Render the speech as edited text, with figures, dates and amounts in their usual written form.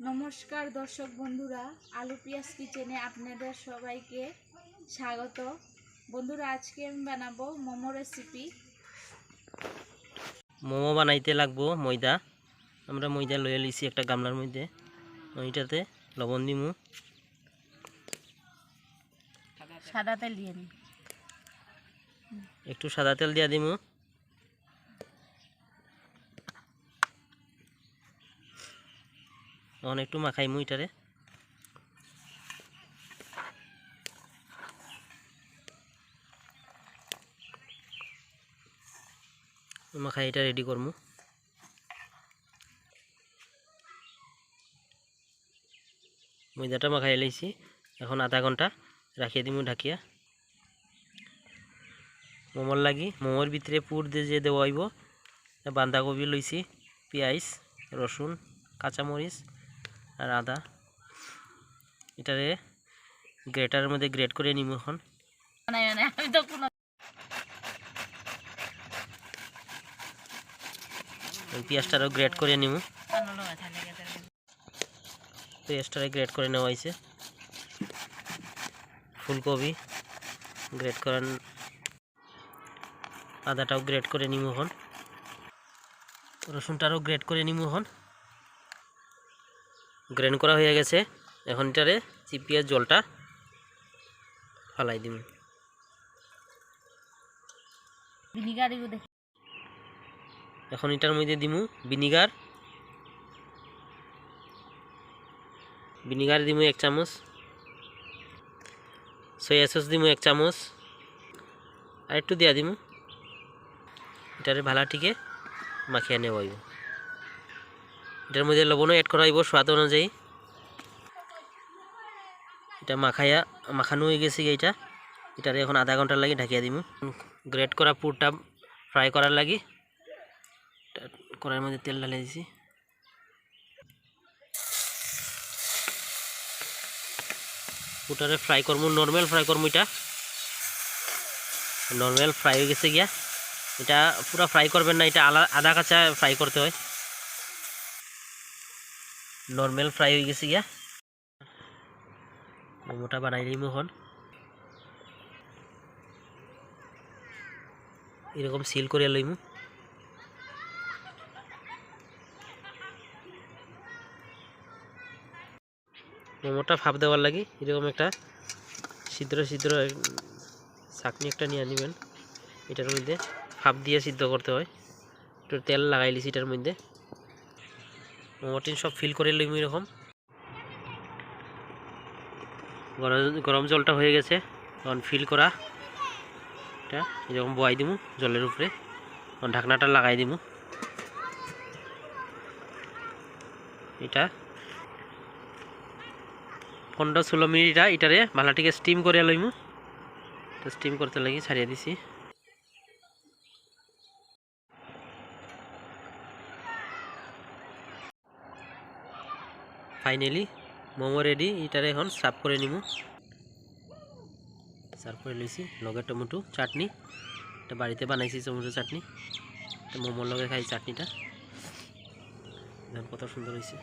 নমস্কার দর্শক বন্ধুরা, আলু পিয়াজ কিচেনে আপনাদের সবাইকে স্বাগত। বন্ধুরা, আজকে আমি বানাবো মোমো রেসিপি। মোমো বানাইতে লাগবো ময়দা। আমরা ময়দা লইয়া লিছি একটা গামলার মধ্যে। ওইটাতে লবণ দিমু, সাদা তেল দিয়ে নিই, একটু সাদা তেল দিয়া দিমু। এখন একটু মাখাইমু এটারে। মাখাই এটা রেডি করমু। ময়দাটা মাখাই লাইছি, এখন আধা ঘন্টা রাখিয়ে দিমু ঢাকিয়া। মোমোর লাগি মোমোর ভিতরে পুর দিয়ে যে দেওয়া হইব, বাঁধাকপি লইছি, পেঁয়াজ, রসুন, কাঁচামরিচ আর আদা। এটারে গ্রেটারের মধ্যে গ্রেট করে নিমু। এখন পেঁয়াজটারও গ্রেট করে নিমু। পেঁয়াজটারে গ্রেট করে নেওয়া হয়েছে। ফুলকপি গ্রেট করার, আদাটাও গ্রেট করে নিমু। এখন রসুনটারও গ্রেট করে নিমু। এখন গ্রেন করা হয়ে গেছে। এখন এটারে চিপিয়ে জলটা ফালাই দিমু। এখন এটার মধ্যে দিমু ভিনিগার। ভিনিগার দিমু 1 চামচ, সয়া সস দিমু 1 চামচ, আর একটু দিয়া দিমু। এটারে ভালাটিকে মাখিয়ে নেওয়া হইব। এটার মধ্যে লবণও অ্যাড করা হইব স্বাদ অনুযায়ী। এটা মাখানো হয়ে গেছে। এটারে এখন আধা ঘন্টার লাগি ঢাকিয়ে দিমু। গ্রেট করা পুরটা ফ্রাই করার লাগি কড়াইয়ের মধ্যে তেল ঢালে দিছি। পুরটারে ফ্রাই করবো, নর্মাল ফ্রাই করবো। এটা নর্মাল ফ্রাই হয়ে গেছে গিয়া। এটা পুরা ফ্রাই করবেন না, এটা আধা কাঁচা ফ্রাই করতে হয়। নর্মাল ফ্রাই হয়ে গেছে গিয়া। মোমোটা বানাই নিমু। এখন এরকম সিল করে লইমু। মোমোটা ভাপ দেওয়ার লাগি এরকম একটা ছিদ্র ছাঁকনি একটা নিয়ে নেবেন। এটার মধ্যে ভাপ দিয়ে সিদ্ধ করতে হয়। একটু তেল লাগাই লিছি এটার মধ্যে। মোমোটিন সব ফিল করে লইমু। এরকম গরম জলটা হয়ে গেছে। তখন ফিল করা এটা এরকম বয়াই দিমু জলের উপরে। ঢাকনাটা লাগাই দিমু। এটা 15-16 মিনিট এটারে ভালাটিকে স্টিম করে লইমু। স্টিম করতে লাগি ছাড়িয়ে দিছি। Finally momo ready. এটারে এখন সার্ভ করে নিমু। সার্ভ করে লইছি লগে টমেটো চাটনি। এটা বাড়িতে বানাইছি টমেটো চাটনি। মোমোর লগে খাই চাটনিটা। দেখুন কত সুন্দর হয়েছে।